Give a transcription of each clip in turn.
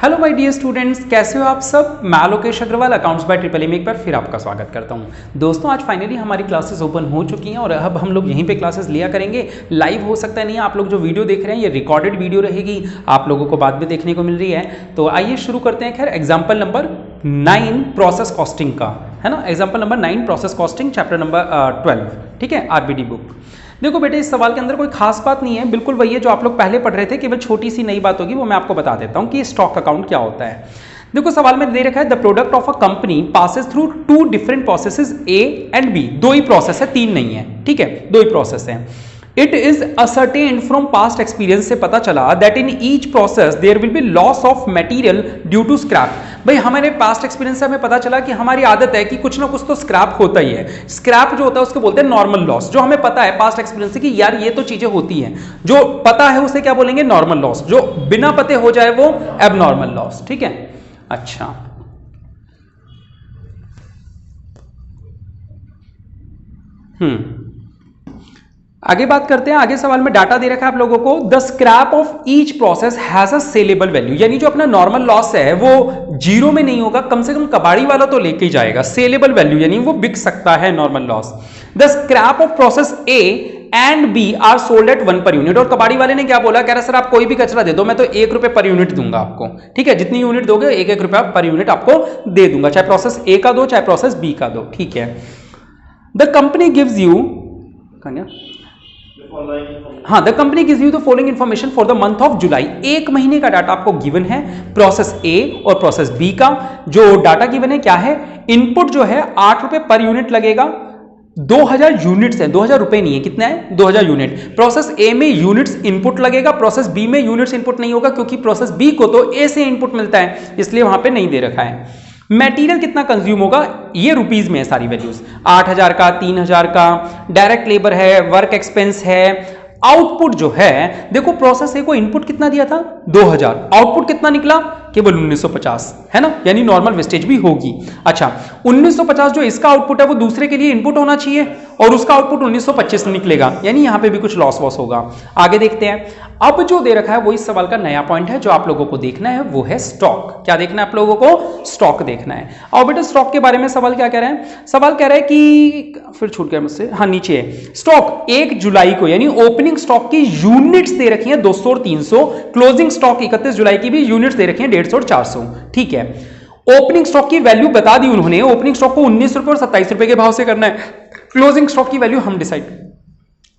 Hello my dear students, कैसे हो आप सब। मैं Lokesh Agarwal accounts by triple में एक बार फिर आपका स्वागत करता हूं। दोस्तों, आज फाइनली हमारी क्लासेस ओपन हो चुकी हैं और अब हम लोग यहीं पे क्लासेस लिया करेंगे। लाइव हो सकता नहीं है, आप लोग जो वीडियो देख रहे हैं ये रिकॉर्डेड वीडियो रहेगी, आप लोगों को बाद में देखने को मिल रही है। तो आइए शुरू करते हैं। खैर, एग्जाम्पल नंबर 9 प्रोसेस कॉस्टिंग का है ना। Example number 9 process costing, chapter number 12, ठीक है, आरबीडी बुक। देखो बेटे, इस सवाल के अंदर कोई खास बात नहीं है, बिल्कुल वही है जो आप लोग पहले पढ़ रहे थे, केवल छोटी सी नई बात होगी, वो मैं आपको बता देता हूं कि स्टॉक अकाउंट क्या होता है। देखो, सवाल में दे रखा है the product of a company passes through 2 different processes A and B. 2 ही प्रोसेस है, 3 नहीं है, ठीक है, 2 ही प्रोसेस है। It is ascertain from past experience से पता चला that in each process there will be loss of material due to scrap. भाई, हमारे पास्ट एक्सपीरियंस से हमें पता चला कि हमारी आदत है कि कुछ ना कुछ तो स्क्रैप होता ही है। स्क्रैप जो होता है उसको बोलते हैं नॉर्मल लॉस। जो हमें पता है पास्ट एक्सपीरियंस से कि यार ये तो चीजें होती हैं, जो पता है उसे क्या बोलेंगे, नॉर्मल लॉस। जो बिना पते हो जाए वो एबनॉर्मल लॉस, ठीक है। अच्छा, आगे बात करते हैं। आगे सवाल में डाटा दे रखा है आप लोगों को, the scrap of each process has a saleable value. यानी जो अपना नॉर्मल लॉस है वो 0 में नहीं होगा, कम से कम कबाड़ी वाला तो लेके ही जाएगा। सेलेबल वैल्यू यानी वो बिक सकता है normal loss. The scrap of process A and B are sold at 1 per unit. और कबाड़ी वाले ने क्या बोला, कह रहा सर आप कोई भी कचरा दे दो, मैं तो 1 रुपए पर यूनिट दूंगा आपको, ठीक है। जितनी यूनिट दोगे 1-1 रुपया पर यूनिट आपको दे दूंगा, चाहे प्रोसेस ए का दो चाहे प्रोसेस बी का दो, ठीक है। द कंपनी गिव्स यू, हाँ, the company gives you the following information for the month of July. 1 महीने का डाटा आपको गिवन है प्रोसेस ए और प्रोसेस बी का। जो डाटा गिवन है क्या है, इनपुट जो है 8 रुपए पर यूनिट लगेगा। 2000 यूनिट्स है, 2000 रुपए नहीं है, कितना है, 2000 यूनिट। प्रोसेस ए में यूनिट्स इनपुट लगेगा, प्रोसेस बी में यूनिट्स इनपुट नहीं होगा, क्योंकि प्रोसेस बी को तो ए से इनपुट मिलता है, इसलिए वहां पे नहीं दे रखा है। मटेरियल कितना कंज्यूम होगा, ये रुपीज में है सारी वैल्यूज। 8000 का, 3000 का, डायरेक्ट लेबर है, वर्क एक्सपेंस है। आउटपुट जो है, देखो प्रोसेस ए को इनपुट कितना दिया था, 2000, आउटपुट कितना निकला, केवल 1950, है ना, यानी नॉर्मल वेस्टेज भी होगी। अच्छा, 1950 जो इसका आउटपुट है वो दूसरे के लिए इनपुट होना चाहिए और उसका आउटपुट 1925 निकलेगा, यानी यहां पे भी कुछ लॉस वॉस होगा। आगे देखते हैं। अब जो दे रखा है वो इस सवाल का नया पॉइंट है, जो आप लोगों को देखना है वो है स्टॉक। क्या देखना है आप लोगों को, स्टॉक देखना है। और बेटा स्टॉक के बारे में सवाल क्या कह रहा है, सवाल कह रहा है कि, फिर छूट गया मुझसे, हाँ नीचे है, स्टॉक 1 जुलाई को, यानी ओपनिंग स्टॉक की यूनिट्स दे रखी है 200 और 300, क्लोजिंग स्टॉक 31 जुलाई की भी यूनिट्स दे रखी है 150 और 400, ठीक है। ओपनिंग स्टॉक की वैल्यू बता दी उन्होंने, ओपनिंग स्टॉक को 19 रुपए और 27 रुपए के भाव से करना है। क्लोजिंग स्टॉक की वैल्यू हम डिसाइड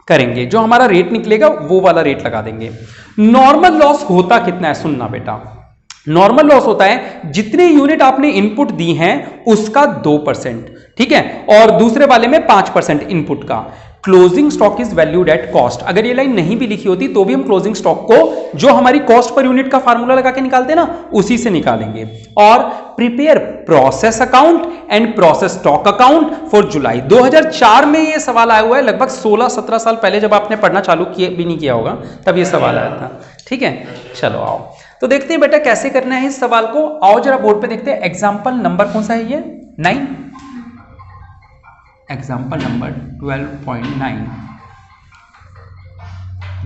करेंगे, जो हमारा रेट निकलेगा वो वाला रेट लगा देंगे। नॉर्मल लॉस होता कितना है, सुनना बेटा, नॉर्मल लॉस होता है जितने यूनिट आपने इनपुट दी हैं उसका 2%, ठीक है, और दूसरे वाले में 5% इनपुट का। Closing stock is valued at cost. अगर ये लाइन नहीं भी लिखी होती तो भी हम क्लोजिंग स्टॉक को जो हमारी कॉस्ट पर यूनिट का फार्मूला लगा के निकालते हैं ना, उसी से निकालेंगे। और prepare process account and process stock account for जुलाई। 2004 में ये सवाल आया हुआ है, लगभग 16-17 साल पहले जब आपने पढ़ना चालू किए भी नहीं किया होगा तब ये सवाल आया था, ठीक है। चलो आओ तो देखते हैं बेटा कैसे करना है इस सवाल को। आओ जरा बोर्ड पे देखते हैं। एग्जाम्पल नंबर कौन सा है ये, 9, एग्जाम्पल नंबर 12.9।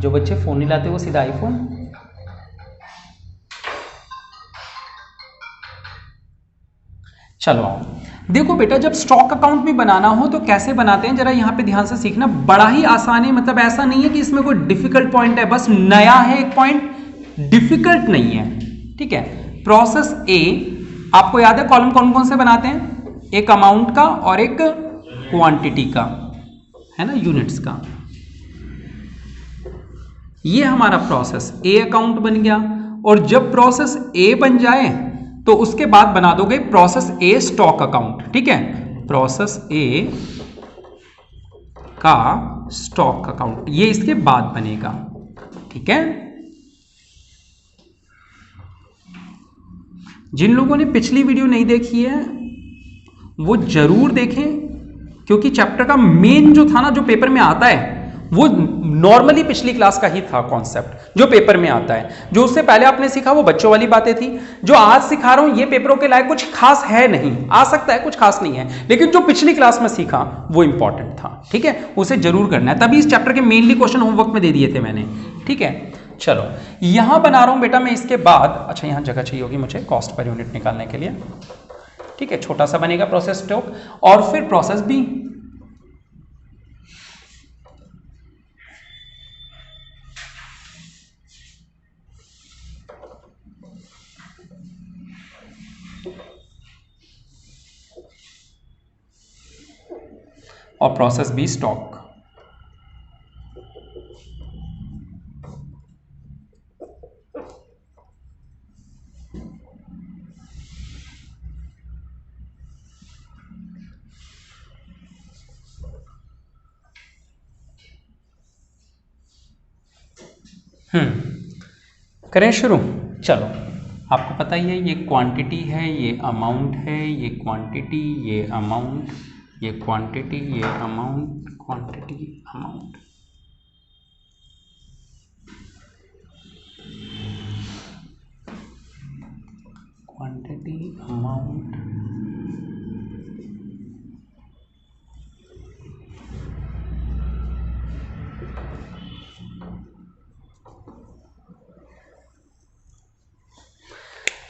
जो बच्चे फोन नहीं लाते वो सीधा आईफोन। चलो आओ देखो बेटा, जब स्टॉक अकाउंट भी बनाना हो तो कैसे बनाते हैं जरा यहां पे ध्यान से सीखना। बड़ा ही आसान है, मतलब ऐसा नहीं है कि इसमें कोई डिफिकल्ट पॉइंट है, बस नया है एक पॉइंट, डिफिकल्ट नहीं है, ठीक है। प्रोसेस ए, आपको याद है कॉलम कौन कौन से बनाते हैं, एक अमाउंट का और एक क्वांटिटी का, है ना, यूनिट्स का। ये हमारा प्रोसेस ए अकाउंट बन गया। और जब प्रोसेस ए बन जाए तो उसके बाद बना दोगे प्रोसेस ए स्टॉक अकाउंट, ठीक है, प्रोसेस ए का स्टॉक अकाउंट, ये इसके बाद बनेगा, ठीक है। जिन लोगों ने पिछली वीडियो नहीं देखी है वो जरूर देखें, क्योंकि चैप्टर का मेन जो था ना, जो पेपर में आता है, वो नॉर्मली पिछली क्लास का ही था कॉन्सेप्ट जो पेपर में आता है। जो उससे पहले आपने सीखा वो बच्चों वाली बातें थी। जो आज सिखा रहा हूं ये पेपरों के लायक कुछ खास है नहीं, आ सकता है कुछ खास नहीं है, लेकिन जो पिछली क्लास में सीखा वो इंपॉर्टेंट था, ठीक है, उसे जरूर करना है। तभी इस चैप्टर के मेनली क्वेश्चन होमवर्क में दे दिए थे मैंने, ठीक है। चलो यहां बना रहा हूं बेटा मैं इसके बाद, अच्छा यहां जगह चाहिए होगी मुझे कॉस्ट पर यूनिट निकालने के लिए, ठीक है, छोटा सा बनेगा प्रोसेस स्टॉक और फिर प्रोसेस बी। और प्रोसेस बी स्टॉक। करें शुरू। चलो आपको पता ही है ये क्वांटिटी है, ये अमाउंट है, ये क्वांटिटी, ये अमाउंट, ये क्वांटिटी, ये amount, quantity, amount. Quantity, amount,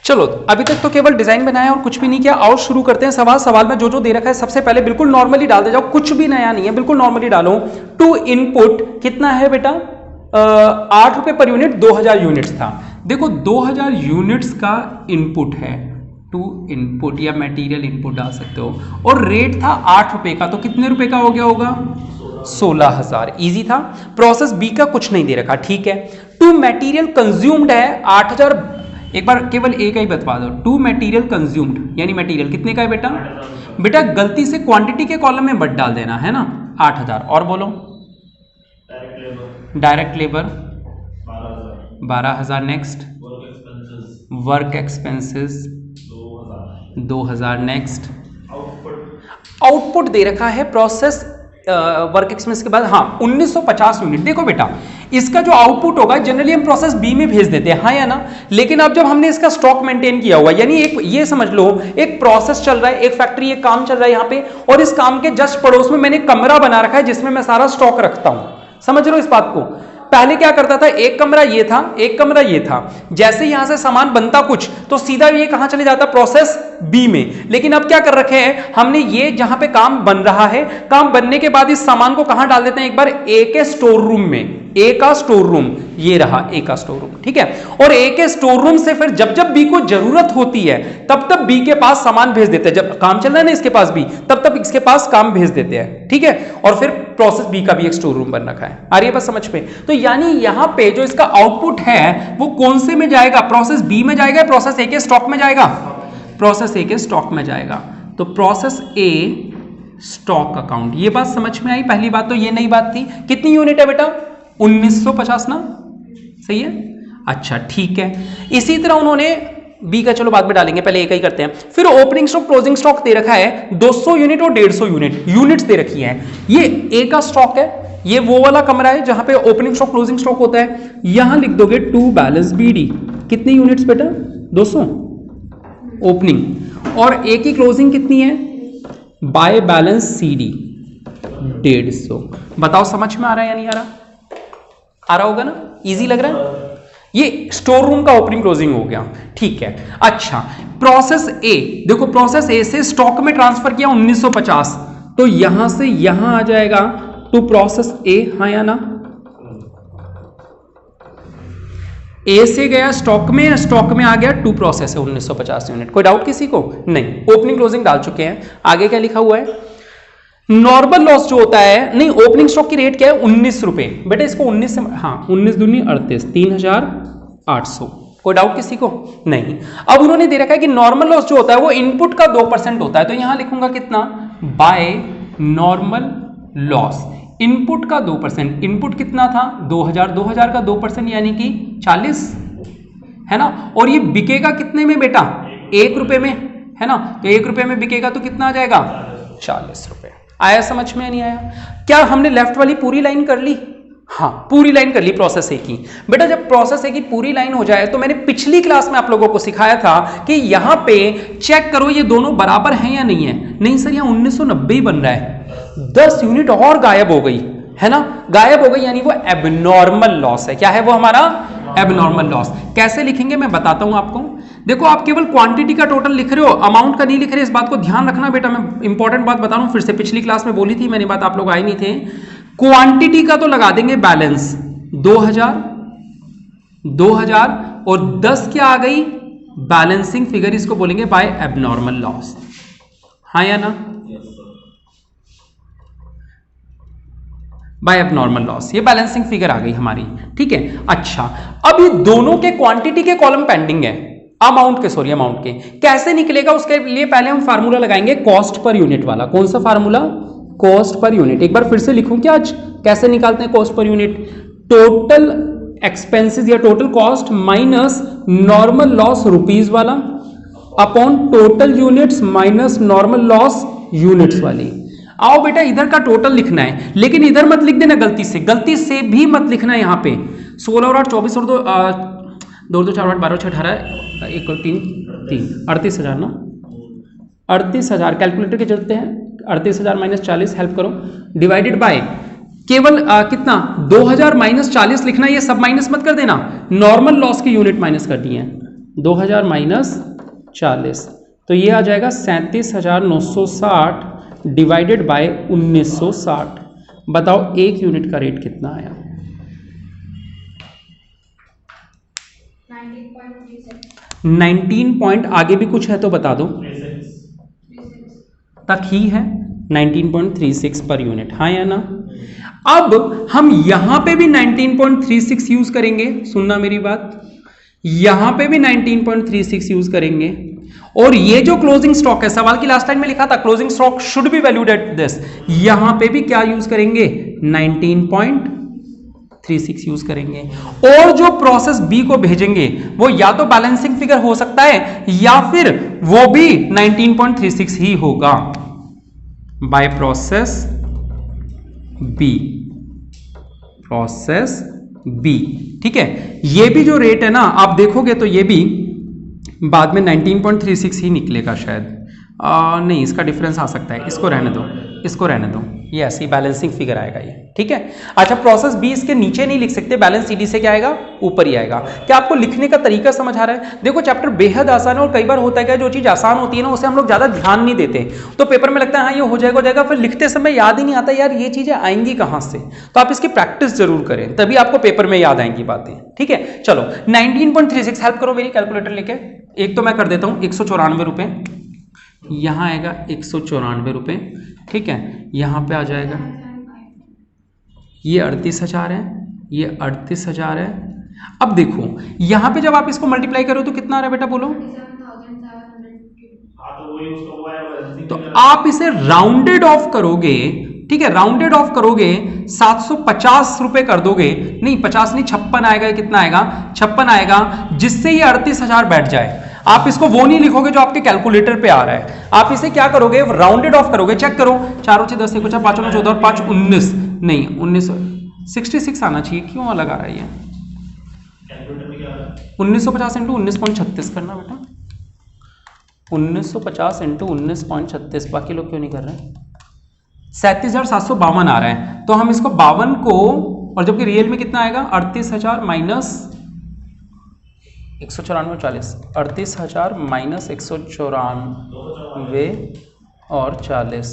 चलो अभी तक तो केवल डिजाइन बनाया और कुछ भी नहीं किया। और शुरू करते हैं सवाल। सवाल में जो जो दे रखा है सबसे पहले बिल्कुल नॉर्मली डाल दे जाओ, कुछ भी नया नहीं है, बिल्कुल नॉर्मली डालो। टू इनपुट कितना है बेटा, 8 रुपए पर यूनिट, 2000 यूनिट्स था। देखो 2000 यूनिट्स का इनपुट है, टू इनपुट या मटेरियल इनपुट डाल सकते हो, और रेट था 8 रुपए का, तो कितने रुपए का हो गया होगा, 16000। इजी था। प्रोसेस बी का कुछ नहीं दे रखा, ठीक है। टू मटेरियल कंज्यूम्ड है 8000, एक बार केवल एक ही बता दो, टू मटेरियल कंज्यूम्ड यानी मटेरियल कितने का है बेटा, बेटा गलती से क्वांटिटी के कॉलम में मत डाल देना है ना, 8000। और बोलो direct labour 12000, next work expenses 2000, next output दे रखा है प्रोसेस वर्क एक्सपेंस के बाद, हाँ 1950 यूनिट। देखो बेटा इसका जो आउटपुट होगा जनरली हम प्रोसेस बी में भेज देते हैं, हाँ या ना, लेकिन अब जब हमने इसका स्टॉक मेंटेन किया हुआ, यानी एक ये समझ लो एक प्रोसेस चल रहा है, एक फैक्ट्री, एक काम चल रहा है यहाँ पे, और इस काम के जस्ट पड़ोस में मैंने कमरा बना रखा है जिसमें मैं सारा स्टॉक रखता हूं। समझ रहे हो इस बात को। पहले क्या करता था, एक कमरा ये था, एक कमरा ये था, जैसे यहां से सामान बनता कुछ तो सीधा ये कहां चले जाता, प्रोसेस बी में। लेकिन अब क्या कर रखे हैं हमने, ये जहां पे काम बन रहा है, काम बनने के बाद इस सामान को कहां डाल देते हैं, एक बार ए के स्टोर रूम में। ए का स्टोर रूम ये रहा, ए का स्टोर रूम, ठीक है। और ए के स्टोर रूम से फिर जब जब बी को जरूरत होती है तब तब बी के पास सामान भेज देते हैं। जब काम चल रहा है ना इसके पास भी, तब तब इसके पास काम भेज देते हैं, ठीक है। और फिर प्रोसेस बी का भी एक स्टोर रूम बन रखा है। आ रही है बस समझ पे। तो यानी यहां पे जो इसका आउटपुट है वो कौन से में जाएगा, प्रोसेस बी में जाएगा, प्रोसेस ए के स्टॉक में जाएगा, प्रोसेस ए के स्टॉक में जाएगा। तो प्रोसेस ए स्टॉक अकाउंट, ये बात समझ में आई। पहली बात तो ये नई बात थी। कितनी यूनिट है बेटा, 1950 ना, सही है। अच्छा ठीक है। इसी तरह उन्होंने बी का चलो बाद में डालेंगे, पहले एक ही करते हैं। फिर ओपनिंग स्टॉक क्लोजिंग स्टॉक दे रखा है 200 यूनिट और 150 यूनिट्स दे रखी है। ये ए का स्टॉक है, ये वो वाला कमरा है जहां पे ओपनिंग स्टॉक क्लोजिंग स्टॉक होता है। यहां लिख दोगे टू बैलेंस बीडी, कितनी यूनिट्स बेटा, 200 ओपनिंग, और ए की क्लोजिंग कितनी है, बाय बैलेंस सीडी 150। बताओ समझ में आ रहा है या नहीं आ रहा, आ रहा होगा ना, इजी लग रहा है। ये स्टोर रूम का ओपनिंग क्लोजिंग हो गया, ठीक है। अच्छा प्रोसेस ए, देखो प्रोसेस ए से स्टॉक में ट्रांसफर किया 1950, तो यहां से यहां आ जाएगा टू प्रोसेस ए, हाँ या ना। ए से गया स्टॉक में, स्टॉक में आ गया टू प्रोसेस है 1950 यूनिट। कोई डाउट किसी को, नहीं, ओपनिंग क्लोजिंग डाल चुके हैं। आगे क्या लिखा हुआ है, नॉर्मल लॉस जो होता है, नहीं ओपनिंग स्टॉक की रेट क्या है 19 रुपए, बेटा इसको 19 से, हाँ 19 दूनी 38, 3800। कोई डाउट किसी को, नहीं। अब उन्होंने दे रखा है कि नॉर्मल लॉस जो होता है वो इनपुट का 2% होता है, तो यहां लिखूंगा कितना, बाय नॉर्मल लॉस, इनपुट का 2%। इनपुट कितना था 2000, 2000 का 2% यानी कि 40 है ना। और ये बिकेगा कितने में बेटा, 1 रुपए में, है ना। तो 1 रुपए में बिकेगा तो कितना आ जाएगा, 40 रुपए। आया समझ में, नहीं आया। क्या हमने लेफ्ट वाली पूरी लाइन कर ली, हाँ पूरी लाइन कर ली प्रोसेस ए की। बेटा जब प्रोसेस ए की पूरी लाइन हो जाए, तो मैंने पिछली क्लास में आप लोगों को सिखाया था कि यहां पे चेक करो ये दोनों बराबर हैं या नहीं है। नहीं सर यहां 1990 ही बन रहा है, 10 यूनिट और गायब हो गई, है ना, गायब हो गई, यानी वो एबनॉर्मल लॉस है। क्या है वो हमारा एबनॉर्मल लॉस। कैसे लिखेंगे मैं बताता हूं आपको। देखो आप केवल क्वांटिटी का टोटल लिख रहे हो, अमाउंट का नहीं लिख रहे, इस बात को ध्यान रखना बेटा। मैं इंपॉर्टेंट बात बता रहा हूं फिर से, पिछली क्लास में बोली थी मैंने बात, आप लोग आए नहीं थे। क्वांटिटी का तो लगा देंगे बैलेंस 2000 और 10 क्या आ गई बैलेंसिंग फिगर, इसको बोलेंगे बाय एबनॉर्मल लॉस। हाँ या ना, बाय एबनॉर्मल लॉस, ये बैलेंसिंग फिगर आ गई हमारी, ठीक है। अच्छा, अब ये दोनों के क्वांटिटी के कॉलम पेंडिंग है, अमाउंट के कैसे निकलेगा, उसके लिए पहले हम फार्मूला लगाएंगे कॉस्ट पर यूनिट वाला। कौन सा फार्मूला, कॉस्ट पर यूनिट। एक बार फिर से लिखूं क्या आज, कैसे निकालते हैं cost per unit, total expenses या total cost minus normal loss rupees वाला upon total units minus normal loss units वाली। आओ बेटा इधर का टोटल लिखना है, लेकिन इधर मत लिख देना गलती से भी मत लिखना है। यहां पे 16 और 8 24 और 2 2 4 8 12 6 18 1 3 3 38,000 ना, 38,000 कैलकुलेटर के चलते हैं, 38,000 माइनस 40 हेल्प करो, डिवाइडेड बाय केवल कितना 2000 माइनस 40 लिखना, ये सब माइनस मत कर देना, नॉर्मल लॉस की यूनिट माइनस कर दी है 2000 माइनस 40, तो ये आ जाएगा 37,960 डिवाइडेड बाय 1960। बताओ एक यूनिट का रेट कितना आया, 19 पॉइंट, आगे भी कुछ है तो बता दो, तक ही है 19.36 पर यूनिट। हाँ या ना। अब हम यहां पे भी 19.36 यूज करेंगे, सुनना मेरी बात, यहां पे भी 19.36 यूज करेंगे, और ये जो क्लोजिंग स्टॉक है, सवाल की लास्ट लाइन में लिखा था closing stock should be valued at this, यहां पे भी क्या यूज करेंगे 19.36 यूज करेंगे, और जो प्रोसेस बी को भेजेंगे वो या तो बैलेंसिंग फिगर हो सकता है या फिर वो भी 19.36 ही होगा बाय प्रोसेस बी, ठीक है। ये भी जो रेट है ना आप देखोगे तो ये भी बाद में 19.36 ही निकलेगा शायद, नहीं इसका डिफरेंस आ सकता है, इसको रहने दो, ये ऐसी बैलेंसिंग फिगर आएगा ये, ठीक है। अच्छा, प्रोसेस बी इसके नीचे नहीं लिख सकते, बैलेंस सीडी से क्या आएगा ऊपर ही आएगा। क्या आपको लिखने का तरीका समझ आ रहा है? देखो चैप्टर बेहद आसान है, और कई बार होता है क्या, जो चीज आसान होती है ना उसे हम लोग ज्यादा ध्यान नहीं देते, तो पेपर में लगता है हाँ ये हो जाएगा, फिर लिखते समय याद ही नहीं आता यार ये चीजें आएंगी कहां से। तो आप इसकी प्रैक्टिस जरूर करें, तभी आपको पेपर में याद आएंगी बातें, ठीक है। चलो 19.36 हेल्प करो मेरी कैलकुलेटर लेके, एक तो मैं कर देता हूं 194 रुपए, यहां आएगा 194 रुपए, ठीक है। यहां पे आ जाएगा ये 38,000 है, ये 38,000 है। अब देखो यहां पे जब आप इसको मल्टीप्लाई करो तो कितना आ रहा है बेटा बोलो, तो आप इसे राउंडेड ऑफ करोगे, ठीक है, राउंडेड ऑफ करोगे 750 रुपए कर दोगे, नहीं 50 नहीं 56 आएगा, कितना आएगा 56 आएगा, जिससे ये 38,000 बैठ जाए। आप इसको वो नहीं लिखोगे जो आपके कैलकुलेटर पे आ रहा है, आप इसे क्या करोगे राउंडेड ऑफ करोगे, चेक करो 4 6 10 1 5 14 और 5 19, नहीं 1966 आना चाहिए, क्यों अलग आ रहा है ये 1950 इंटू 19.36 करना बेटा, 1950 इंटू 19.36, बाकी लोग क्यों नहीं कर रहे हैं, 37,752 आ रहा है, तो हम इसको 52 को, और जबकि रियल में कितना आएगा 38,000 माइनस 194 40, 38,000 माइनस 194 और 40,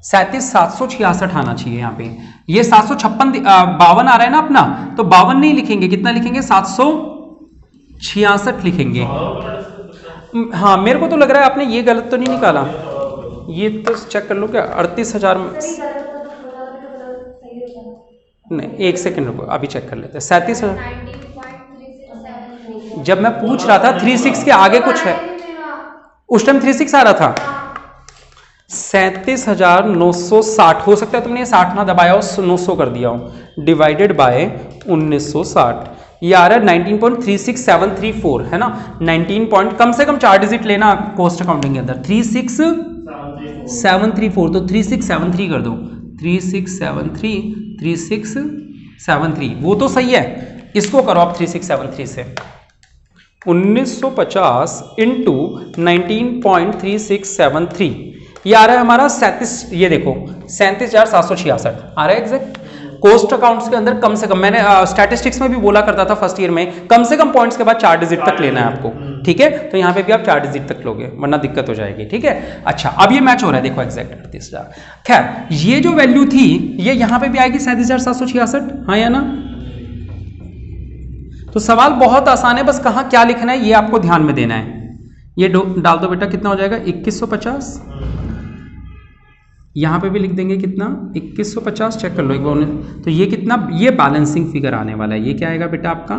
37,766 आना चाहिए यहाँ पे, ये 756 52 आ रहा है ना अपना, तो 52 नहीं लिखेंगे, कितना लिखेंगे 766 लिखेंगे। हाँ मेरे को तो लग रहा है आपने ये गलत तो नहीं निकाला, ये तो चेक कर लो क्या 38,000 नहीं, एक सेकंड रुको अभी चेक कर लेते हैं। 37,000 जब मैं पूछ रहा था 36 के आगे कुछ है, उस टाइम 36 आ रहा था, 37,960 हो सकता है तुमने ये 60 ना दबाया हो, 900 कर दिया हो, डिवाइडेड बाय 1960, ये आ रहा है 19.36734 है ना, 19 पॉइंट, कम से कम 4 डिजिट लेना कॉस्ट अकाउंटिंग के अंदर, 36734, तो 3673 कर दो, 3673 वो तो सही है, इसको करो आप 3673 से 1950 इंटू 19.3673, ये आ रहा है हमारा 37, ये देखो 37,766 आ रहा है एग्जैक्ट, कोस्ट अकाउंट्स के अंदर कम से कम, मैंने स्टैटिस्टिक्स में भी बोला करता था फर्स्ट ईयर में, कम से कम पॉइंट्स के बाद 4 डिजिट तक लेना है आपको, ठीक है। तो यहाँ पे भी आप 4 डिजिट तक लोगे, वरना दिक्कत हो जाएगी, ठीक है। अच्छा, अब ये मैच हो रहा है, देखो एग्जैक्ट 38,000। खैर, ये जो वैल्यू थी ये यहाँ पे भी आएगी 37,766, हाँ या ना। तो सवाल बहुत आसान है, बस कहाँ क्या लिखना है ये आपको ध्यान में देना है। ये डाल दो बेटा, कितना हो जाएगा 2150। यहां पे भी लिख देंगे कितना 2150, चेक कर लो एक बार। तो ये कितना, ये बैलेंसिंग फिगर आने वाला है। ये क्या आएगा बेटा आपका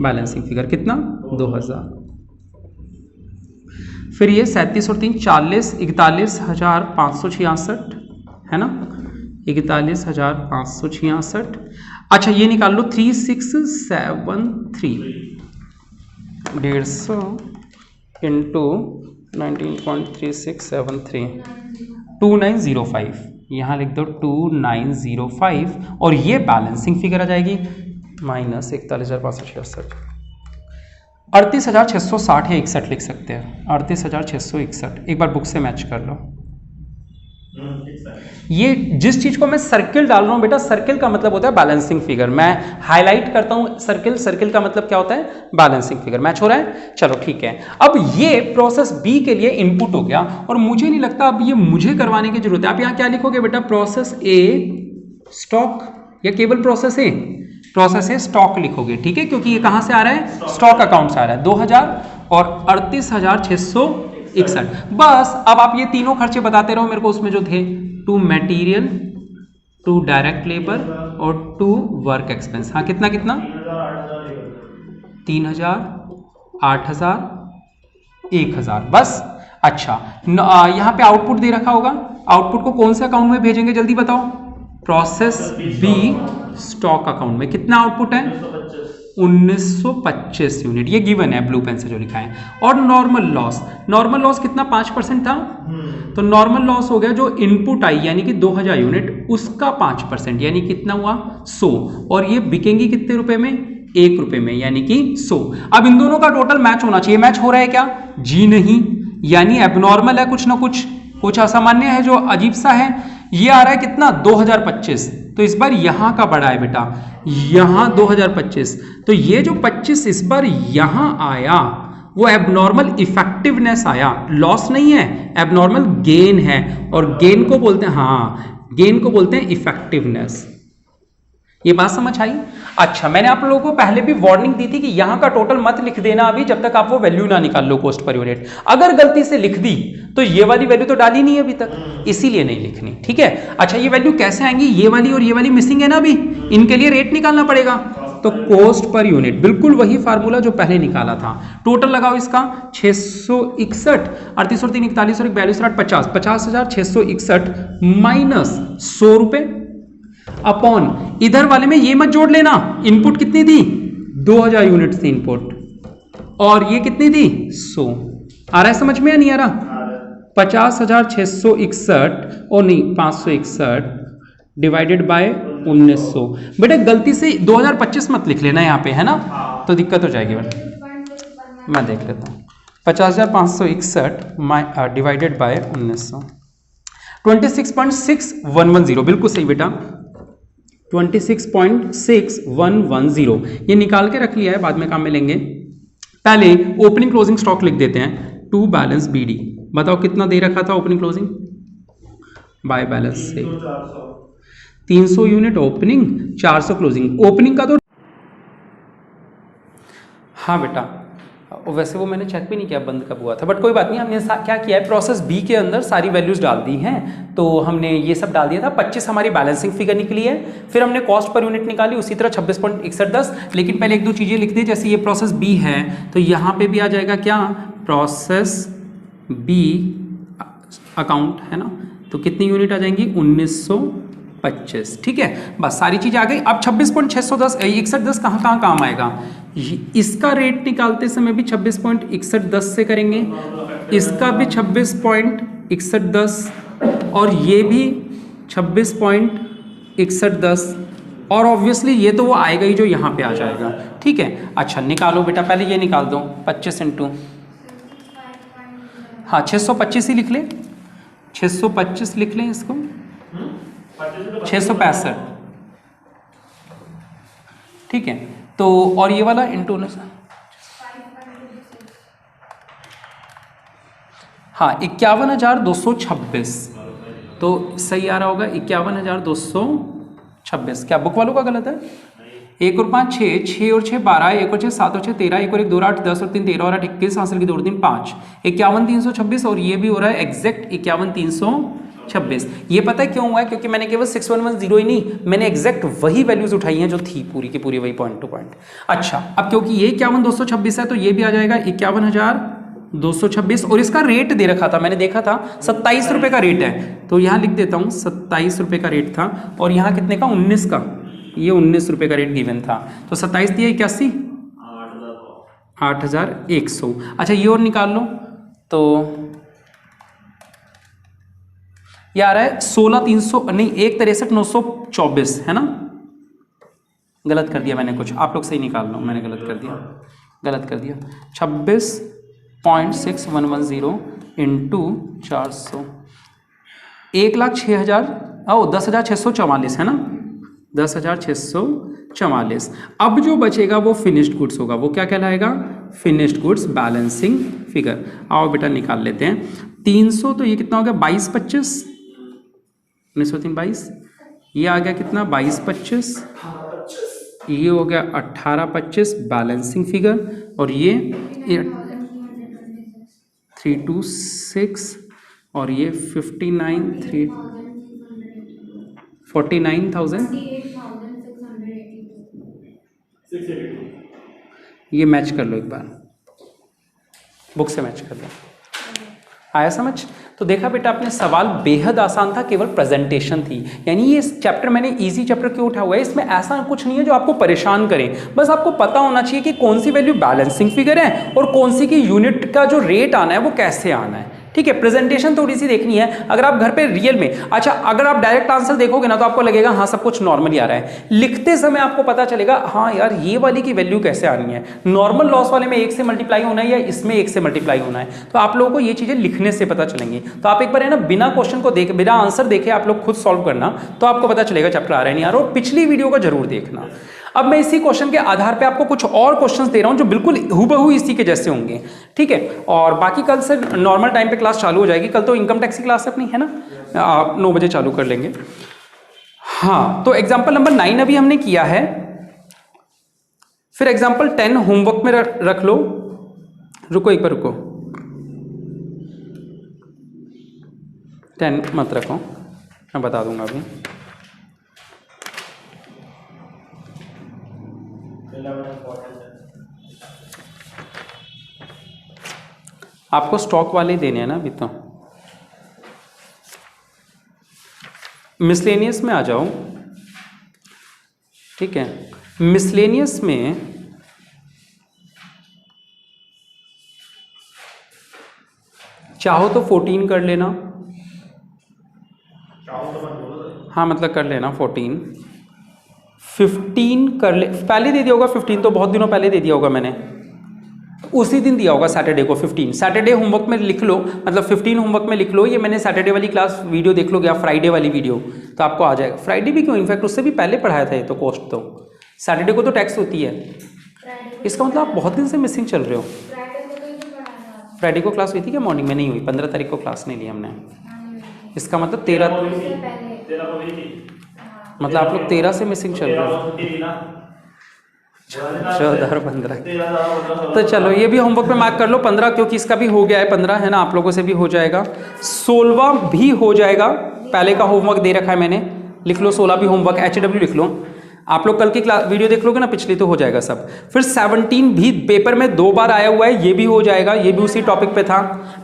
बैलेंसिंग फिगर, कितना 2000। फिर ये 37 और 3 40, 41,566 है ना, 41,566। अच्छा ये निकाल लो 3673, 150 इंटू 19.3673, 2905, यहाँ लिख दो 2905, और ये बैलेंसिंग फिगर आ जाएगी माइनस 41,566, 38,660 या 61 लिख सकते हैं, 38,661। एक बार बुक से मैच कर लो। ये जिस चीज को मैं सर्किल डाल रहा हूं बेटा, सर्किल का मतलब होता है बैलेंसिंग फिगर। मैं हाईलाइट करता हूं सर्किल, सर्किल का मतलब क्या होता है, बैलेंसिंग फिगर। मैच हो रहा है, चलो ठीक है। अब ये प्रोसेस बी के लिए इनपुट हो गया, और मुझे नहीं लगता अब ये मुझे करवाने की जरूरत है। आप यहां क्या लिखोगे बेटा, प्रोसेस ए स्टॉक, या केवल प्रोसेस ए, प्रोसेस ए स्टॉक लिखोगे, ठीक है, क्योंकि ये कहां से आ रहा है, स्टॉक अकाउंट से आ रहा है। 2000 और 38,661। बस अब आप ये तीनों खर्चे बताते रहो मेरे को, उसमें जो थे, two material, two direct labour और टू वर्क एक्सपेंस। हाँ कितना कितना, 3,000, 8,000, 1,000, बस। अच्छा यहां पे आउटपुट दे रखा होगा, आउटपुट को कौन से अकाउंट में भेजेंगे जल्दी बताओ, प्रोसेस बी स्टॉक अकाउंट में। कितना आउटपुट है, 1925 यूनिट, ये गिवन है ब्लू पेन से जो लिखा है। और नॉर्मल लॉस, नॉर्मल लॉस कितना 5% था, तो नॉर्मल लॉस हो गया जो इनपुट आई यानी कि 2000 यूनिट, उसका 5% यानी कितना हुआ 100, और ये बिकेंगी कितने रुपए में, 1 रुपए में, यानी कि 100। अब इन दोनों का टोटल मैच होना चाहिए। मैच हो रहा है क्या, जी नहीं, यानी एबनॉर्मल है कुछ ना कुछ असामान्य है जो अजीब सा है। ये आ रहा है कितना 2025, तो इस बार यहां का बड़ा है बेटा, यहां 2025, तो ये जो 25 इस बार यहां आया वो एबनॉर्मल इफेक्टिवनेस आया, लॉस नहीं है, एबनॉर्मल गेन है, और गेन को बोलते हैं, हाँ गेन को बोलते हैं इफेक्टिवनेस। ये बात समझ आई। अच्छा मैंने आप लोगों को पहले भी वार्निंग दी थी कि यहां का टोटल मत लिख देना अभी, जब तक आप वो वैल्यू ना निकाल लो कॉस्ट पर यूनिट। अगर गलती से लिख दी तो ये वाली वैल्यू तो डाली नहीं है अभी तक, इसीलिए नहीं लिखनी, ठीक है। अच्छा ये वैल्यू कैसे आएंगी, ये वाली और ये वाली मिसिंग है ना अभी, इनके लिए रेट निकालना पड़ेगा। तो कॉस्ट पर यूनिट बिल्कुल वही फार्मूला जो पहले निकाला था। टोटल लगाओ इसका 661, 38 और 3 41 और 42 और 8 50, 50,661 माइनस 100 रुपए अपॉन, इधर वाले में ये मत जोड़ लेना, इनपुट कितनी थी 2000 यूनिट थी इनपुट, और ये कितनी थी 100। आ रहा है समझ में या नहीं आ रहा, 50,661 और नहीं 561 डिवाइडेड बाय 1900। बेटा गलती से 2025 मत लिख लेना यहाँ पे, है ना, तो दिक्कत हो जाएगी बेटा। मैं देख लेता हूँ, 50,561 डिवाइडेड बाय 1900, 26.6110, बिल्कुल सही बेटा, 26.6110। ये निकाल के रख लिया है, बाद में काम में लेंगे। पहले ओपनिंग क्लोजिंग स्टॉक लिख देते हैं, टू बैलेंस बीडी। बताओ कितना दे रखा था ओपनिंग क्लोजिंग बाय बैलेंस से, 300 यूनिट ओपनिंग, 400 क्लोजिंग। ओपनिंग का तो हाँ बेटा, वैसे वो मैंने चेक भी नहीं किया बंद कब हुआ था, बट कोई बात नहीं। हमने क्या किया है, प्रोसेस बी के अंदर सारी वैल्यूज डाल दी हैं, तो हमने ये सब डाल दिया था। 25 हमारी बैलेंसिंग फिगर निकली है, फिर हमने कॉस्ट पर यूनिट निकाली, उसी तरह 26.6110। लेकिन पहले एक दो चीज़ें लिख दी, जैसे ये प्रोसेस बी है तो यहाँ पे भी आ जाएगा क्या, प्रोसेस बी अकाउंट, है ना, तो कितनी यूनिट आ जाएंगी 1925, ठीक है। बस सारी चीज़ आ गई। अब 26.610 6110 कहाँ काम आएगा, इसका रेट निकालते समय भी 26.6110 से करेंगे, इसका भी 26.6110, और ये भी 26.6110, और ऑब्वियसली ये तो वो आएगा ही जो यहाँ पे आ जाएगा, ठीक है। अच्छा निकालो बेटा, पहले ये निकाल दो, 25 इंटू, हाँ 625 ही लिख ले, 625 लिख लें इसको, 665, ठीक है। तो और ये वाला इंटू, हाँ 51,226, तो सही आ रहा होगा 51,226। क्या बुक वालों का गलत है? 1 और 5 6, 6 और 6 12, 1 और 6 7 और 6 13, 1 और 1 2 8 10 और 3 13 और 8 21, हासिल की 2 और 3 5, 51,326 और ये भी हो रहा है एग्जैक्ट 51,326। ये पता है क्यों हुआ है? क्योंकि मैंने केवल 6110 ही नहीं, मैंने एग्जैक्ट वही वैल्यूज उठाई हैं जो थी पूरी की पूरी, वही पॉइंट टू पॉइंट। अच्छा, अब क्योंकि ये 51,226 है तो ये भी आ जाएगा 51,226 और इसका रेट दे रखा था, मैंने देखा था 27 रुपए का रेट है, तो यहां लिख देता हूं 27 रुपए का रेट था और यहां कितने का? 19 का, ये 19 रुपए का रेट गिवन था, तो 27 दिया 81, 8,100। अच्छा ये और निकाल लो, तो ये आ रहा है 16,300 नहीं 1,63,924 है ना? गलत कर दिया मैंने कुछ, आप लोग सही निकाल लो, मैंने गलत कर दिया 26.6110 इंटू 400, 1,06,000 10,644 है ना? 10,644। अब जो बचेगा वो फिनिश्ड गुड्स होगा, वो क्या कहलाएगा? Finished goods balancing figure. आओ बेटा निकाल लेते हैं। 300 तो ये कितना हो गया? 22 25, 1903 22, ये आ गया कितना? 22 25, ये हो गया 18 25 बैलेंसिंग फिगर, और ये 326 और ये 49,000, ये मैच कर लो एक बार, बुक से मैच कर लो। आया समझ? तो देखा बेटा आपने, सवाल बेहद आसान था, केवल प्रेजेंटेशन थी। यानी ये चैप्टर मैंने इजी चैप्टर क्यों उठा हुआ है, इसमें ऐसा कुछ नहीं है जो आपको परेशान करे, बस आपको पता होना चाहिए कि कौन सी वैल्यू बैलेंसिंग फिगर है और कौन सी की यूनिट का जो रेट आना है वो कैसे आना है। ठीक है, प्रेजेंटेशन थोड़ी सी देखनी है। अगर आप घर पे रियल में, अच्छा अगर आप डायरेक्ट आंसर देखोगे ना तो आपको लगेगा हाँ सब कुछ नॉर्मली आ रहा है, लिखते समय आपको पता चलेगा हाँ यार ये वाली की वैल्यू कैसे आनी है, नॉर्मल लॉस वाले में 1 से मल्टीप्लाई होना है या इसमें 1 से मल्टीप्लाई होना है, तो आप लोगों को ये चीजें लिखने से पता चलेंगी। तो आप एक बार है ना बिना क्वेश्चन को देख, बिना आंसर देखे आप लोग खुद सॉल्व करना, तो आपको पता चलेगा चैप्टर आ रहा है नहीं आ रहा। और पिछली वीडियो को जरूर देखना। अब मैं इसी क्वेश्चन के आधार पे आपको कुछ और क्वेश्चंस दे रहा हूं जो बिल्कुल हूबहू इसी के जैसे होंगे, ठीक है। और बाकी कल से नॉर्मल टाइम पे क्लास चालू हो जाएगी। कल तो इनकम टैक्स की क्लास अपनी है ना, आप 9 बजे चालू कर लेंगे। हाँ, तो एग्जाम्पल नंबर 9 अभी हमने किया है, फिर एग्जाम्पल 10 होमवर्क में रख लो। रुको एक बार रुको, 10 मत रखो, मैं बता दूंगा अभी। आपको स्टॉक वाले देने हैं ना अभी, तो मिसलेनियस में आ जाओ, ठीक है। मिसलेनियस में चाहो तो 14 कर लेना, हाँ मतलब कर लेना 14, 15 कर ले, पहले दे दिया होगा 15, तो बहुत दिनों पहले दे दिया होगा मैंने, उसी दिन दिया होगा सैटरडे को 15। सैटरडे होमवर्क में लिख लो, मतलब 15 होमवर्क में लिख लो, ये मैंने सैटरडे वाली क्लास वीडियो देख लोगे, या फ्राइडे वाली वीडियो, तो आपको आ जाएगा। फ्राइडे भी क्यों, इनफैक्ट उससे भी पहले पढ़ाया था ये तो कॉस्ट, तो सैटरडे को तो टैक्स होती है। इसका मतलब आप बहुत दिन से मिसिंग चल रहे हो। फ्राइडे को क्लास हुई थी क्या मॉर्निंग में? नहीं हुई, 15 तारीख को क्लास नहीं ली हमने। इसका मतलब 13, मतलब आप लोग 13 से मिसिंग चल रहे हो। 14 15, तो चलो ये भी होमवर्क में मार्क कर लो 15, क्योंकि इसका भी हो गया है 15 है ना, आप लोगों से भी हो जाएगा। 16 भी हो जाएगा, पहले का होमवर्क दे रखा है मैंने, लिख लो 16 भी होमवर्क, HW लिख लो। आप लोग कल की क्लास वीडियो देख लोगे ना पिछली, तो हो जाएगा सब। फिर 17 भी पेपर में 2 बार आया हुआ है, ये भी हो जाएगा, ये भी उसी टॉपिक पे था।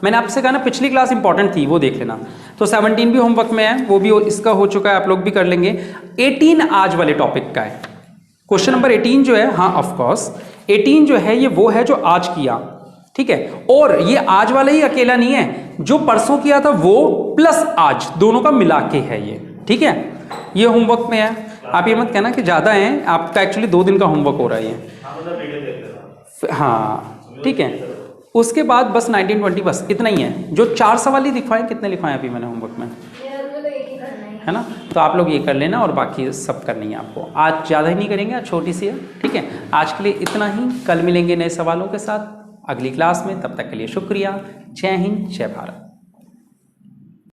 मैंने आपसे कहा ना पिछली क्लास इंपॉर्टेंट थी, वो देख लेना। तो 17 भी होमवर्क में है, वो भी इसका हो चुका है, आप लोग भी कर लेंगे। 18 आज वाले टॉपिक का है, क्वेश्चन नंबर 18 जो है, हाँ ऑफ कोर्स 18 जो है ये वो है जो आज किया, ठीक है। और ये आज वाला ही अकेला नहीं है, जो परसों किया था वो प्लस आज दोनों का मिला के है ये, ठीक है। ये होमवर्क में है, आप ये मत कहना कि ज्यादा है, आपका एक्चुअली 2 दिन का होमवर्क हो रहा है ये, हाँ ठीक है। उसके बाद बस 19 20 बस इतना ही है। जो 4 सवाल ही लिखवाए, कितने लिखवाए अभी मैंने होमवर्क में? है ना। तो आप लोग ये कर लेना और बाकी सब करनी है आपको। आज ज़्यादा ही नहीं करेंगे, आज छोटी सी है, ठीक है। आज के लिए इतना ही, कल मिलेंगे नए सवालों के साथ अगली क्लास में। तब तक के लिए शुक्रिया। जय हिंद, जय भारत।